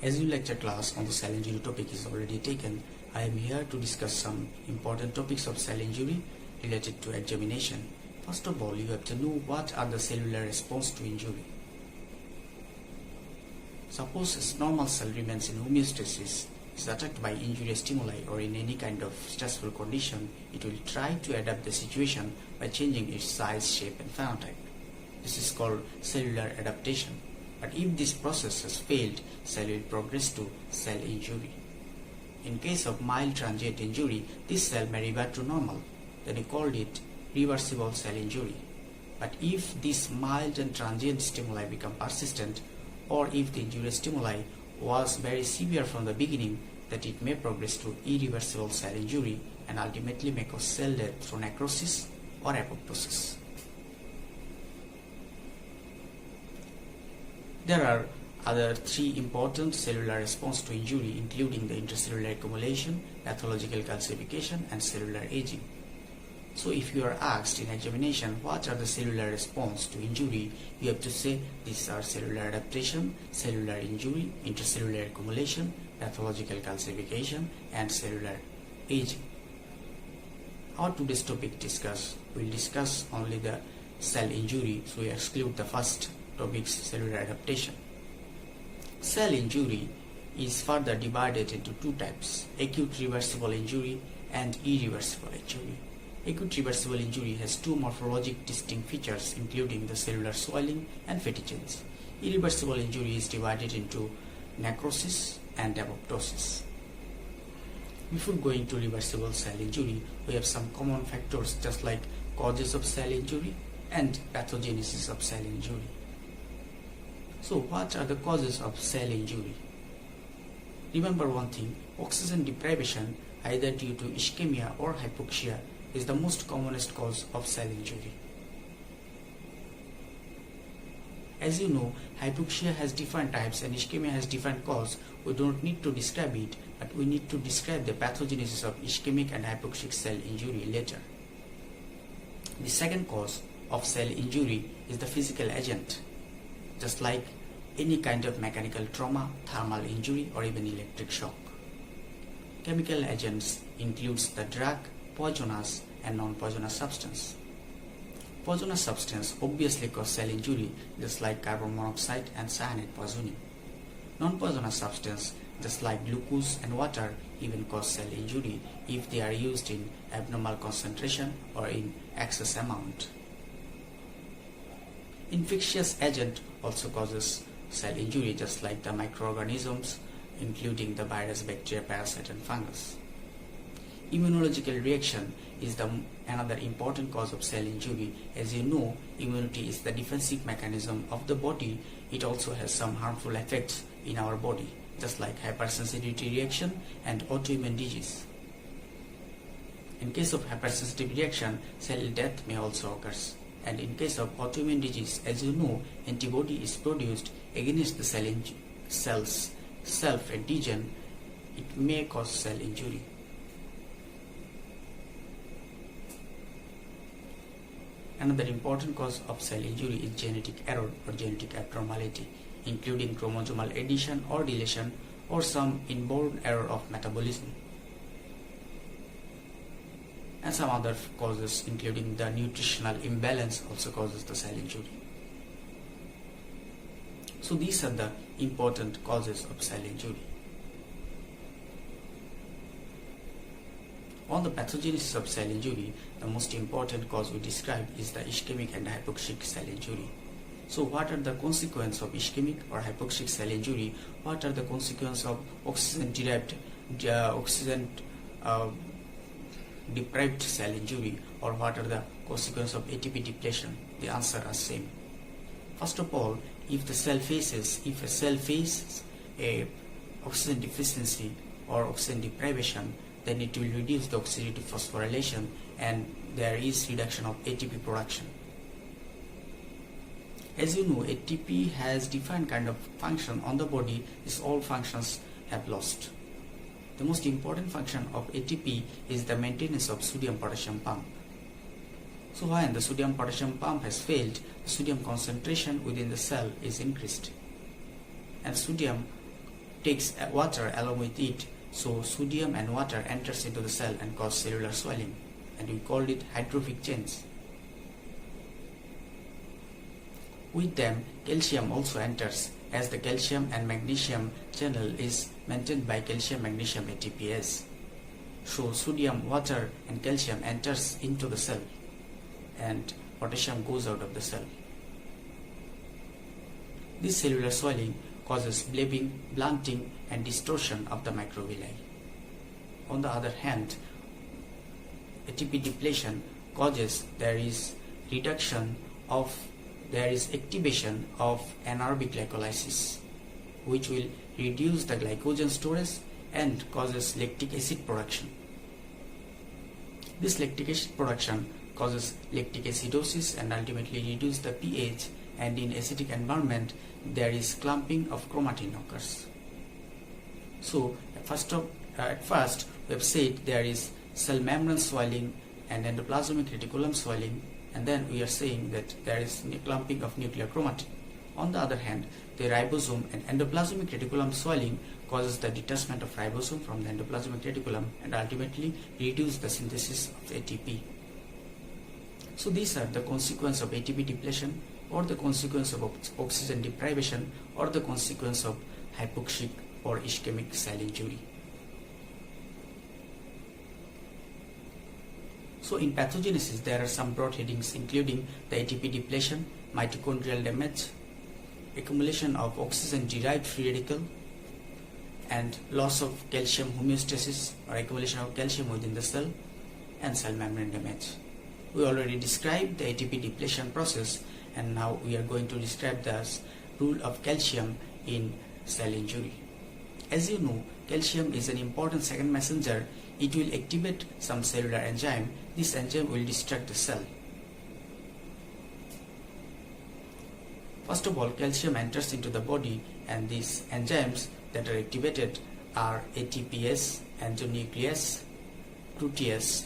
As your lecture class on the cell injury topic is already taken, I am here to discuss some important topics of cell injury related to examination. First of all, you have to know what are the cellular response to injury. Suppose a normal cell remains in homeostasis, is attacked by injurious stimuli or in any kind of stressful condition, it will try to adapt the situation by changing its size, shape and phenotype. This is called cellular adaptation. But if this process has failed, cell will progress to cell injury. In case of mild transient injury, this cell may revert to normal. Then we called it reversible cell injury. But if this mild and transient stimuli become persistent, or if the injurious stimuli was very severe from the beginning, that it may progress to irreversible cell injury and ultimately may cause cell death through necrosis or apoptosis. There are other three important cellular response to injury, including the intracellular accumulation, pathological calcification and cellular aging. So if you are asked in examination what are the cellular response to injury, you have to say these are cellular adaptation, cellular injury, intracellular accumulation, pathological calcification and cellular aging. Our today's topic will discuss only the cell injury, so we exclude the first topic, cellular adaptation. Cell injury is further divided into two types: acute reversible injury and irreversible injury. Acute reversible injury has two morphologic distinct features, including the cellular swelling and fatty chains. Irreversible injury is divided into necrosis and apoptosis. Before going to reversible cell injury, we have some common factors just like causes of cell injury and pathogenesis of cell injury. So what are the causes of cell injury? Remember one thing, oxygen deprivation either due to ischemia or hypoxia is the most commonest cause of cell injury. As you know, hypoxia has different types and ischemia has different cause. We don't need to describe it, but we need to describe the pathogenesis of ischemic and hypoxic cell injury later. The second cause of cell injury is the physical agent, just like any kind of mechanical trauma, thermal injury or even electric shock. Chemical agents includes the drug, poisonous and non-poisonous substance. Poisonous substance obviously cause cell injury, just like carbon monoxide and cyanide poisoning. Non-poisonous substance just like glucose and water even cause cell injury if they are used in abnormal concentration or in excess amount. Infectious agent also causes cell injury, just like the microorganisms including the virus, bacteria, parasite and fungus. Immunological reaction is another important cause of cell injury. As you know, immunity is the defensive mechanism of the body. It also has some harmful effects in our body, just like hypersensitivity reaction and autoimmune disease. In case of hypersensitivity reaction, cell death may also occur. And in case of autoimmune disease, as you know, antibody is produced against the cell's self-antigen. It may cause cell injury. Another important cause of cell injury is genetic error or genetic abnormality, including chromosomal addition or deletion or some inborn error of metabolism. And some other causes including the nutritional imbalance also causes the cell injury. So these are the important causes of cell injury. On the pathogenesis of cell injury, the most important cause we describe is the ischemic and hypoxic cell injury. So what are the consequences of ischemic or hypoxic cell injury? What are the consequences of deprived cell injury, or what are the consequences of ATP depletion? The answer are same. First of all, if a cell faces a oxygen deficiency or oxygen deprivation, then it will reduce the oxidative phosphorylation and there is reduction of ATP production. As you know, ATP has different kind of function on the body. These all functions have lost. The most important function of ATP is the maintenance of sodium-potassium pump. So when the sodium-potassium pump has failed, the sodium concentration within the cell is increased. And sodium takes water along with it, so sodium and water enters into the cell and cause cellular swelling, and we called it hydrophic change. With them, calcium also enters, as the calcium and magnesium channel is maintained by calcium-magnesium ATPase. So sodium, water and calcium enters into the cell and potassium goes out of the cell. This cellular swelling causes blebbing, blunting and distortion of the microvilli. On the other hand, ATP depletion causes there is activation of anaerobic glycolysis, which will reduce the glycogen storage and causes lactic acid production. This lactic acid production causes lactic acidosis and ultimately reduce the pH, and in acidic environment there is clumping of chromatin occurs. So at first we have said there is cell membrane swelling and endoplasmic reticulum swelling, and then we are saying that there is clumping of nuclear chromatin. On the other hand, the ribosome and endoplasmic reticulum swelling causes the detachment of ribosome from the endoplasmic reticulum and ultimately reduce the synthesis of ATP. So these are the consequence of ATP depletion, or the consequence of oxygen deprivation, or the consequence of hypoxic or ischemic cell injury. So in pathogenesis there are some broad headings including the ATP depletion, mitochondrial damage, accumulation of oxygen derived free radical, and loss of calcium homeostasis or accumulation of calcium within the cell, and cell membrane damage. We already described the ATP depletion process, and now we are going to describe the role of calcium in cell injury. As you know, calcium is an important second messenger. It will activate some cellular enzyme. This enzyme will destruct the cell. First of all, calcium enters into the body, and these enzymes that are activated are ATPase, endonuclease, protease,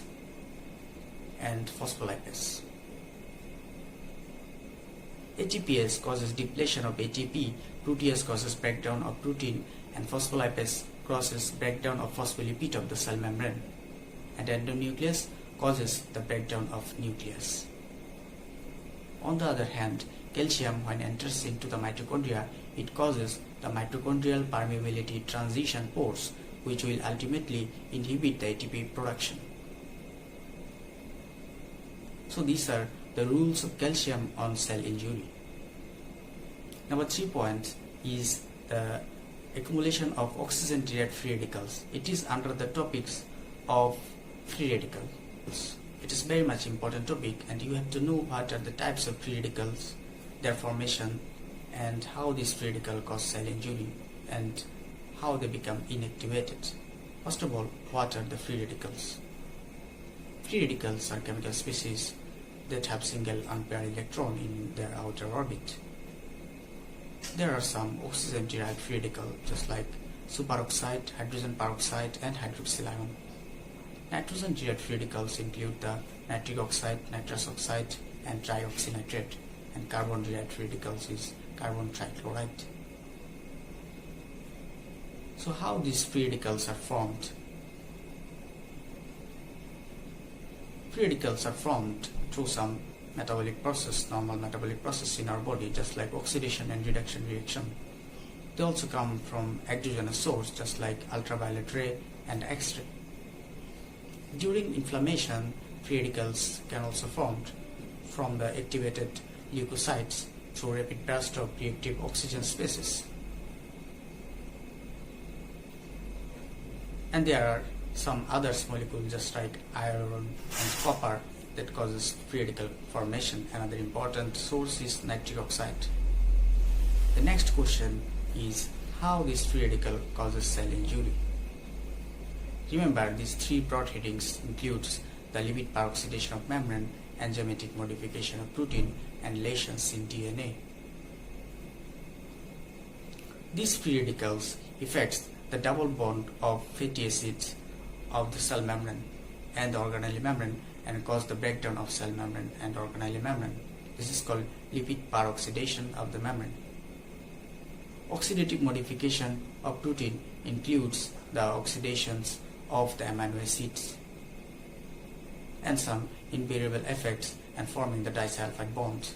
and phospholipase. ATPase causes depletion of ATP, protease causes breakdown of protein, and phospholipase causes breakdown of phospholipid of the cell membrane, and endonuclease causes the breakdown of nucleus. On the other hand, calcium, when enters into the mitochondria, it causes the mitochondrial permeability transition pores, which will ultimately inhibit the ATP production. So these are the rules of calcium on cell injury. Number 3 point is the accumulation of oxygen derived free radicals. It is under the topics of free radicals. It is very much important topic, and you have to know what are the types of free radicals, their formation, and how these free radicals cause cell injury and how they become inactivated. First of all, what are the free radicals? Free radicals are chemical species that have single unpaired electron in their outer orbit. There are some oxygen derived free radicals just like superoxide, hydrogen peroxide, and hydroxyl ion. Nitrogen derived free radicals include the nitric oxide, nitrous oxide, and trioxynitrate, and carbon derived free radicals is carbon trichloride. So how these free radicals are formed? Free radicals are formed through some metabolic process, normal metabolic process in our body, just like oxidation and reduction reaction. They also come from exogenous source, just like ultraviolet ray and X-ray. During inflammation, free radicals can also form from the activated leukocytes through rapid burst of reactive oxygen species. And there are some other molecules just like iron and copper that causes free radical formation. Another important source is nitric oxide. The next question is how this free radical causes cell injury. Remember, these 3 broad headings includes the lipid peroxidation of membrane, enzymatic modification of protein, and lesions in DNA. These free radicals affects the double bond of fatty acids of the cell membrane and the organelle membrane and cause the breakdown of cell membrane and organelle membrane. This is called lipid peroxidation of the membrane. Oxidative modification of protein includes the oxidations of the amino acids and some invariable effects and forming the disulfide bonds.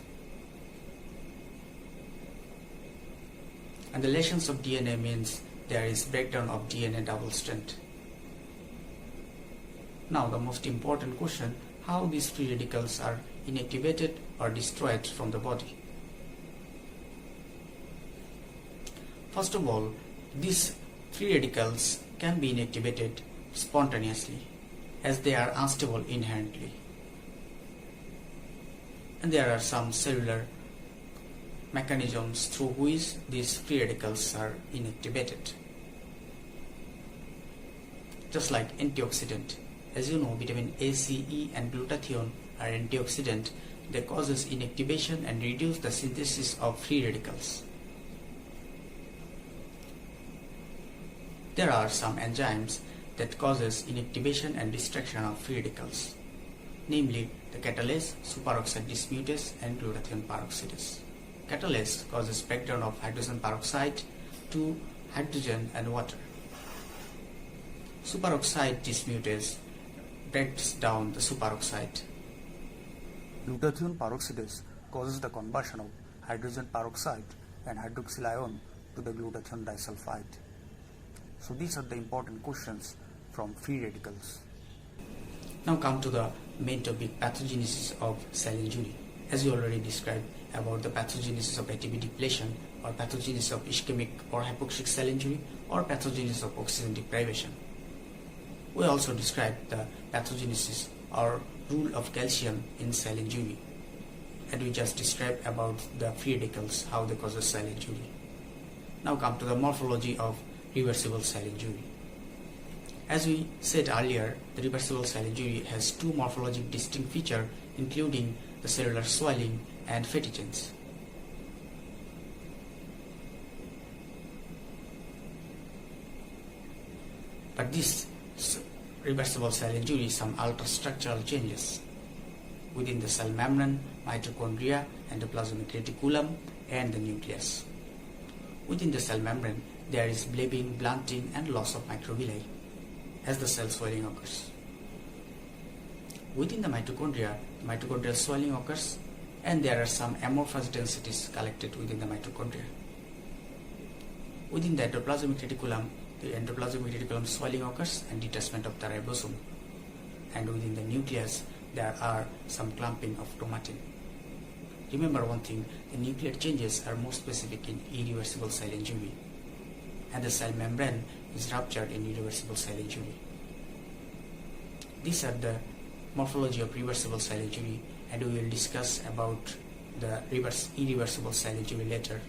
And the lesions of DNA means there is breakdown of DNA double strand. Now the most important question, how these free radicals are inactivated or destroyed from the body. First of all, these free radicals can be inactivated spontaneously as they are unstable inherently. And there are some cellular mechanisms through which these free radicals are inactivated. Just like antioxidant. As you know, vitamin A, C, E and glutathione are antioxidant. They causes inactivation and reduce the synthesis of free radicals. There are some enzymes that causes inactivation and destruction of free radicals, namely the catalase, superoxide dismutase and glutathione peroxidase. Catalase causes breakdown of hydrogen peroxide to hydrogen and water. Superoxide dismutase breaks down the superoxide. Glutathione peroxidase causes the conversion of hydrogen peroxide and hydroxyl ion to the glutathione disulfide. So these are the important questions from free radicals. Now come to the main topic, pathogenesis of cell injury. As we already described about the pathogenesis of ATP depletion or pathogenesis of ischemic or hypoxic cell injury or pathogenesis of oxygen deprivation. We also described the pathogenesis or role of calcium in cell injury, and we just described about the free radicals, how they cause cell injury. Now come to the morphology of reversible cell injury. As we said earlier, the reversible cell injury has two morphologic distinct features, including the cellular swelling and fatigens. But this reversible cell injury some alter structural changes within the cell membrane, mitochondria, endoplasmic reticulum and the nucleus. Within the cell membrane, there is blebbing, blunting and loss of microvilli as the cell swelling occurs. Within the mitochondria, mitochondrial swelling occurs and there are some amorphous densities collected within the mitochondria. Within the endoplasmic reticulum, the endoplasmic reticulum swelling occurs and detachment of the ribosome. And within the nucleus, there are some clumping of chromatin. Remember one thing, the nuclear changes are more specific in irreversible cell injury, and the cell membrane is ruptured in irreversible cell injury. These are the morphology of reversible cell injury, and we will discuss about the irreversible cell injury later.